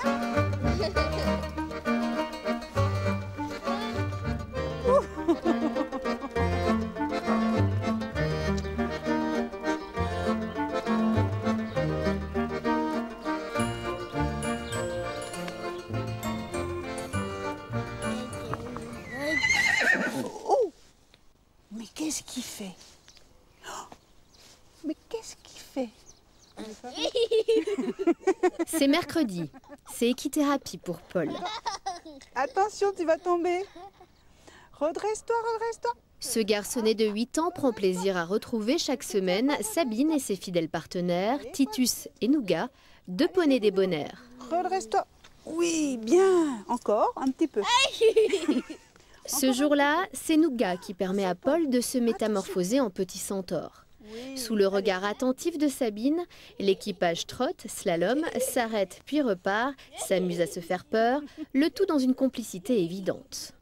Oh! Mais qu'est-ce qu'il fait? Oh, mais qu'est-ce qu'il fait? C'est mercredi. C'est équithérapie pour Paul. Attention, tu vas tomber. Redresse-toi, redresse-toi. Ce garçonnet de 8 ans prend plaisir à retrouver chaque semaine Sabine et ses fidèles partenaires, Titus et Nougat, deux poneys débonnaires. Redresse-toi. Oui, bien. Encore, un petit peu. Ce jour-là, c'est Nougat qui permet à Paul de se métamorphoser en petit centaure. Sous le regard attentif de Sabine, l'équipage trotte, slalom, s'arrête puis repart, s'amuse à se faire peur, le tout dans une complicité évidente.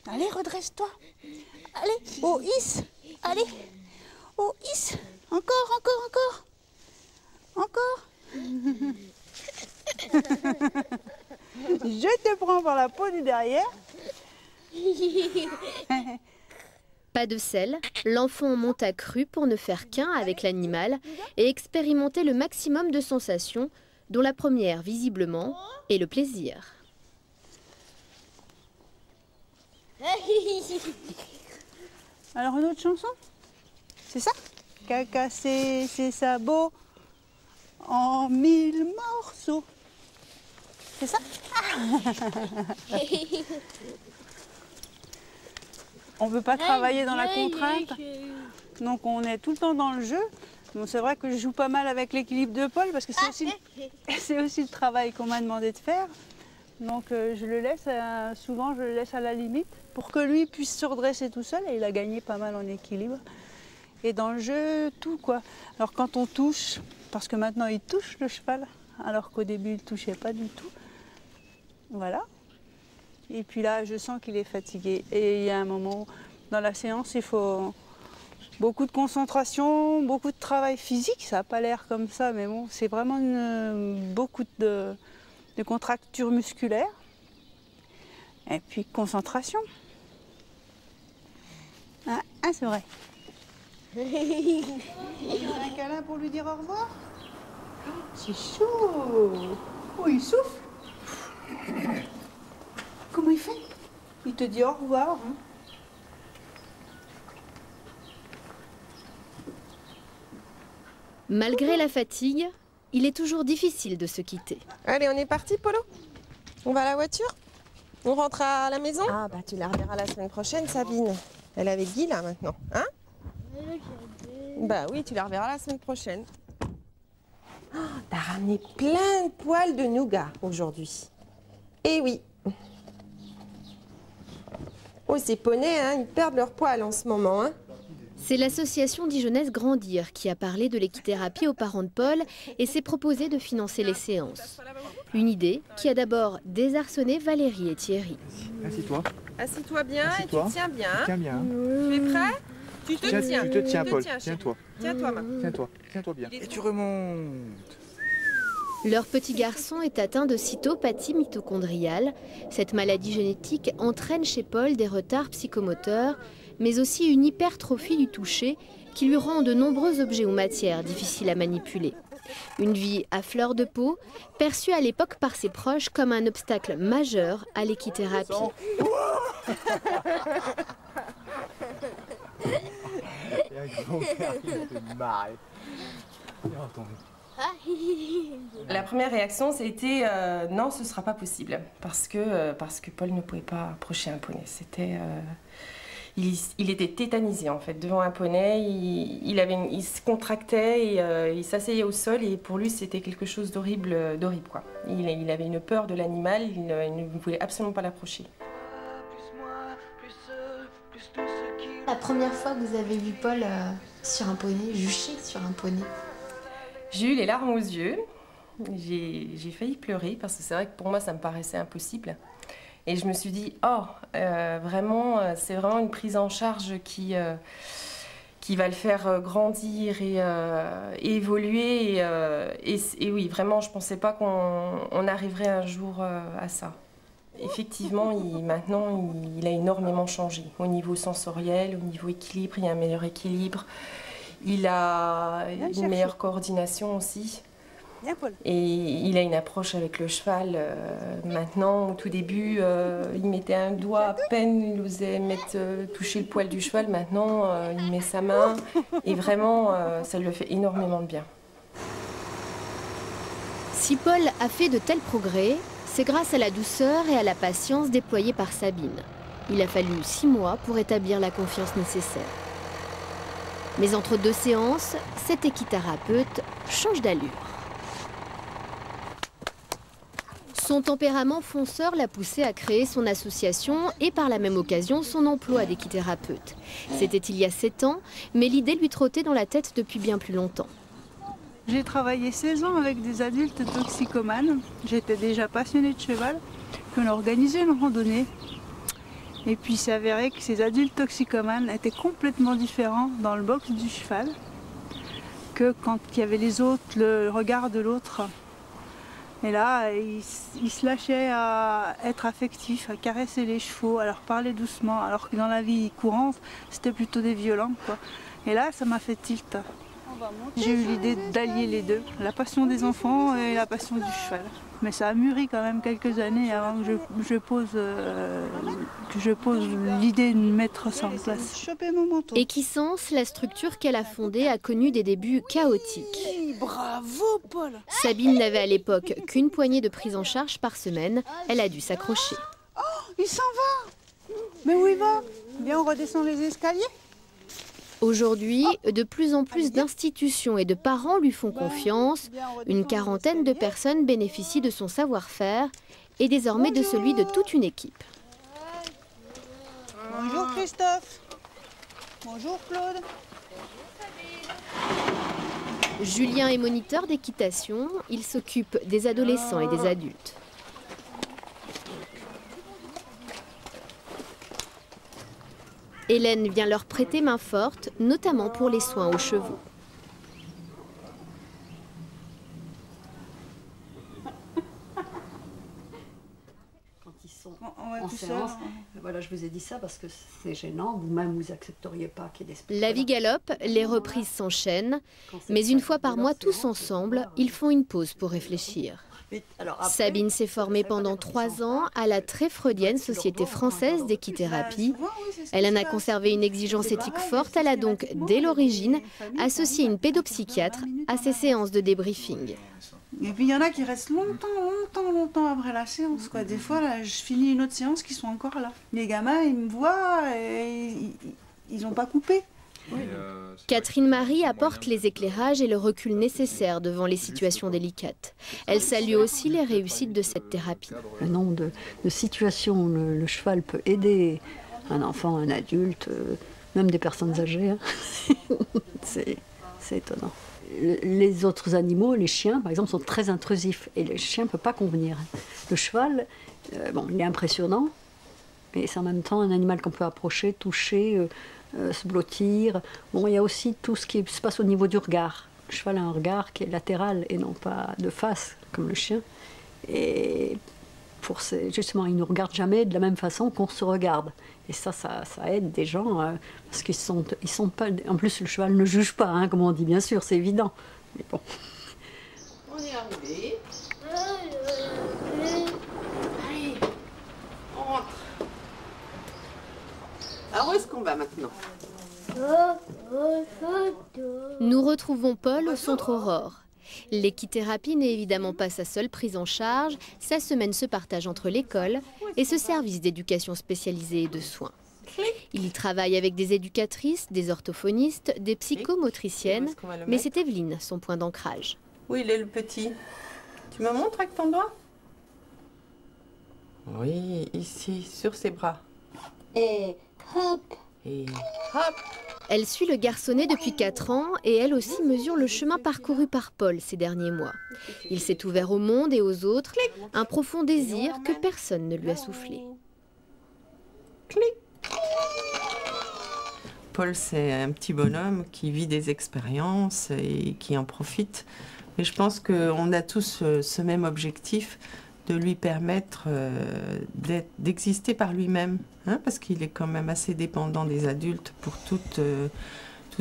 Allez, redresse-toi. Allez, oh, hisse. Allez, oh, hisse. Encore, encore, encore. Encore. Je te prends par la peau du derrière. Pas de sel, l'enfant monte à cru pour ne faire qu'un avec l'animal et expérimenter le maximum de sensations, dont la première, visiblement, est le plaisir. Alors, une autre chanson? C'est ça? Qu'a cassé ses sabots en 1000 morceaux. C'est ça? On ne peut pas travailler dans la contrainte, donc on est tout le temps dans le jeu. Bon, c'est vrai que je joue pas mal avec l'équilibre de Paul parce que c'est aussi le travail qu'on m'a demandé de faire. Donc je le laisse, souvent je le laisse à la limite pour que lui puisse se redresser tout seul et il a gagné pas mal en équilibre. Et dans le jeu, tout quoi. Alors quand on touche, parce que maintenant il touche le cheval, alors qu'au début il ne touchait pas du tout. Voilà. Et puis là, je sens qu'il est fatigué. Et il y a un moment, dans la séance, il faut beaucoup de concentration, beaucoup de travail physique. Ça n'a pas l'air comme ça, mais bon, c'est vraiment beaucoup de contractures musculaires. Et puis, concentration. Ah, c'est vrai. Un câlin pour lui dire au revoir? C'est chaud. Oh, il souffle. Comment il fait? Il te dit au revoir. Hein? Malgré la fatigue, il est toujours difficile de se quitter. Allez, on est parti, Polo? On va à la voiture? On rentre à la maison? Ah, bah tu la reverras la semaine prochaine, Sabine. Elle est avec Guy, là, maintenant. Hein? Bah oui, tu la reverras la semaine prochaine. Oh, t'as ramené plein de poils de nougat aujourd'hui. Eh oui. Oh, ces poneys, hein, ils perdent leurs poils en ce moment. Hein. C'est l'association Dijonnaise Grandir qui a parlé de l'équithérapie aux parents de Paul et s'est proposé de financer les séances. Une idée qui a d'abord désarçonné Valérie et Thierry. Assis-toi. Assis-toi bien et tu tiens bien. Tiens bien. Tu es prêt? Tu te tiens. Tu te tiens, Paul. Tiens-toi. Tiens-toi, maman. Tiens-toi. Tiens-toi bien. Et tu remontes. Leur petit garçon est atteint de cytopathie mitochondriale. Cette maladie génétique entraîne chez Paul des retards psychomoteurs, mais aussi une hypertrophie du toucher qui lui rend de nombreux objets ou matières difficiles à manipuler. Une vie à fleur de peau, perçue à l'époque par ses proches comme un obstacle majeur à l'équithérapie. La première réaction, c'était non, ce ne sera pas possible, parce que Paul ne pouvait pas approcher un poney. Il était tétanisé en fait devant un poney, il se contractait et il s'asseyait au sol et pour lui c'était quelque chose d'horrible quoi. Il avait une peur de l'animal, il ne voulait absolument pas l'approcher. La première fois que vous avez vu Paul sur un poney, juché sur un poney? J'ai eu les larmes aux yeux, j'ai failli pleurer parce que c'est vrai que pour moi ça me paraissait impossible. Et je me suis dit, oh, vraiment, c'est vraiment une prise en charge qui qui va le faire grandir et évoluer. Et oui, vraiment, je ne pensais pas qu'on arriverait un jour à ça. Effectivement, maintenant, il a énormément changé. Au niveau sensoriel, au niveau équilibre, il y a un meilleur équilibre. Il a une meilleure coordination aussi. Et il a une approche avec le cheval. Maintenant, au tout début, il mettait un doigt à peine, il osait toucher le poil du cheval. Maintenant, il met sa main et vraiment, ça lui fait énormément de bien. Si Paul a fait de tels progrès, c'est grâce à la douceur et à la patience déployée par Sabine. Il a fallu 6 mois pour établir la confiance nécessaire. Mais entre 2 séances, cet équithérapeute change d'allure. Son tempérament fonceur l'a poussé à créer son association et par la même occasion son emploi d'équithérapeute. C'était il y a 7 ans, mais l'idée lui trottait dans la tête depuis bien plus longtemps. J'ai travaillé 16 ans avec des adultes toxicomanes. J'étais déjà passionnée de cheval. Puis on a organisé une randonnée. Et puis il s'est avéré que ces adultes toxicomanes étaient complètement différents dans le box du cheval que quand il y avait les autres, le regard de l'autre. Et là, il se lâchait à être affectif, à caresser les chevaux, à leur parler doucement, alors que dans la vie courante, c'était plutôt des violents, quoi. Et là, ça m'a fait tilt. J'ai eu l'idée d'allier les deux, la passion des enfants et la passion du cheval. Mais ça a mûri quand même quelques années avant que je pose l'idée de mettre ça en place. Equisens, la structure qu'elle a fondée, a connu des débuts chaotiques. Bravo, Paul! Sabine n'avait à l'époque qu'une poignée de prise en charge par semaine. Elle a dû s'accrocher. Oh, il s'en va! Mais où il va? Bien, on redescend les escaliers. Aujourd'hui, de plus en plus d'institutions et de parents lui font confiance. Une quarantaine de personnes bénéficient de son savoir-faire et désormais de celui de toute une équipe. Bonjour Christophe. Bonjour Claude. Julien est moniteur d'équitation. Il s'occupe des adolescents et des adultes. Hélène vient leur prêter main forte, notamment pour les soins aux chevaux. Quand ils sont en séance, voilà, je vous ai dit ça parce que c'est gênant, vous-même vous accepteriez pas qu'il y ait des... La vie galope, les reprises s'enchaînent, mais une fois par mois, tous ensemble, ils font une pause pour réfléchir. Sabine s'est formée pendant 3 ans à la très freudienne Société française d'équithérapie. Elle en a conservé une exigence éthique forte. Elle a donc, dès l'origine, associé une pédopsychiatre à ses séances de débriefing. Et puis il y en a qui restent longtemps après la séance, quoi. Des fois, là, je finis une autre séance qui sont encore là. Les gamins, ils me voient et ils n'ont pas coupé. Catherine Marie apporte les éclairages et le recul nécessaires devant les situations délicates. Elle salue aussi les réussites de cette thérapie. Le nombre de situations où le cheval peut aider un enfant, un adulte, même des personnes âgées, hein. C'est étonnant. Les autres animaux, les chiens par exemple, sont très intrusifs et le chien ne peut pas convenir. Le cheval, bon, il est impressionnant, mais c'est en même temps un animal qu'on peut approcher, toucher, se blottir. Bon, il y a aussi tout ce qui se passe au niveau du regard. Le cheval a un regard qui est latéral et non pas de face, comme le chien. Et justement, il ne nous regarde jamais de la même façon qu'on se regarde. Et ça aide des gens, parce qu'ils sont pas... En plus, le cheval ne juge pas, hein, comme on dit, bien sûr, c'est évident. Mais bon. On est arrivé. Allez, on rentre. Alors, où est-ce qu'on va maintenant? Nous retrouvons Paul au centre Aurore. L'équithérapie n'est évidemment pas sa seule prise en charge. Sa semaine se partage entre l'école et ce service d'éducation spécialisée et de soins. Il y travaille avec des éducatrices, des orthophonistes, des psychomotriciennes, mais c'est Evelyne son point d'ancrage. Où il est le petit? Tu me montres avec ton doigt? Oui, ici, sur ses bras. Et hop. Et hop. Elle suit le garçonnet depuis 4 ans et elle aussi mesure le chemin parcouru par Paul ces derniers mois. Il s'est ouvert au monde et aux autres, un profond désir que personne ne lui a soufflé. Paul, c'est un petit bonhomme qui vit des expériences et qui en profite. Mais je pense qu'on a tous ce même objectif de lui permettre d'exister par lui-même, hein, parce qu'il est quand même assez dépendant des adultes pour toutes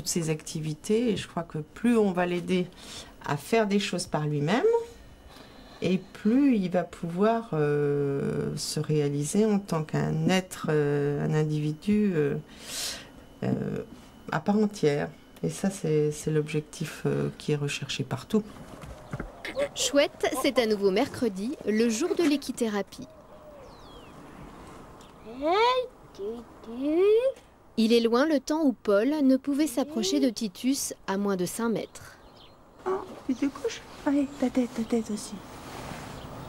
ses activités. Et je crois que plus on va l'aider à faire des choses par lui-même, et plus il va pouvoir se réaliser en tant qu'un être, un individu à part entière. Et ça, c'est l'objectif qui est recherché partout. Chouette, c'est à nouveau mercredi, le jour de l'équithérapie. Il est loin le temps où Paul ne pouvait s'approcher de Titus à moins de 5 mètres. Oh, tu te couches? Allez, ta tête aussi.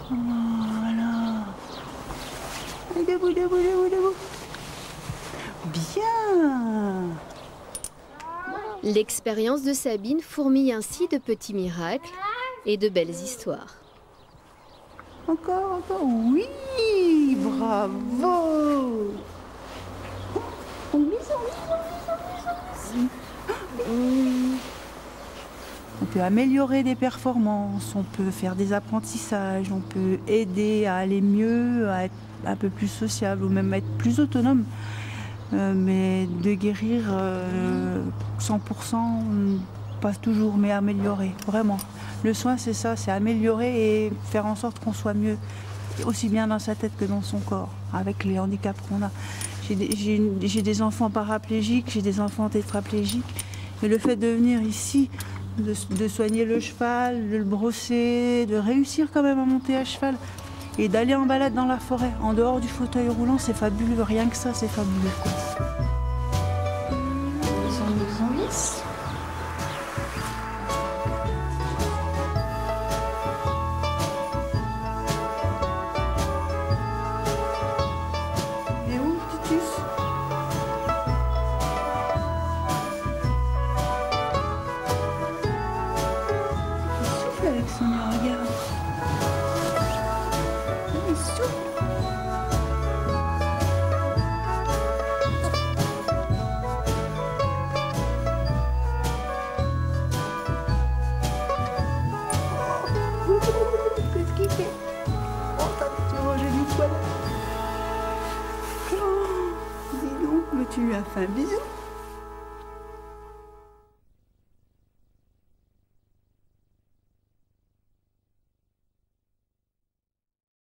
Voilà. Allez, debout, debout, debout, debout. Bien. L'expérience de Sabine fourmille ainsi de petits miracles et de belles histoires. Encore, encore. Oui, bravo. On peut améliorer des performances, on peut faire des apprentissages, on peut aider à aller mieux, à être un peu plus sociable ou même à être plus autonome. Mais de guérir 100%, pas toujours, mais améliorer, vraiment. Le soin, c'est ça, c'est améliorer et faire en sorte qu'on soit mieux, aussi bien dans sa tête que dans son corps, avec les handicaps qu'on a. J'ai des enfants paraplégiques, j'ai des enfants tétraplégiques, et le fait de venir ici, de soigner le cheval, de le brosser, de réussir quand même à monter à cheval, et d'aller en balade dans la forêt, en dehors du fauteuil roulant, c'est fabuleux, rien que ça, c'est fabuleux, quoi. Ils sont lisses. Il est où, Titus? Il souffle avec son nez, regarde. Il souffle. Qu'est-ce qu'il fait? Oh, t'as mangé du poil. Oh, dis donc, mais tu lui as fait un bisou.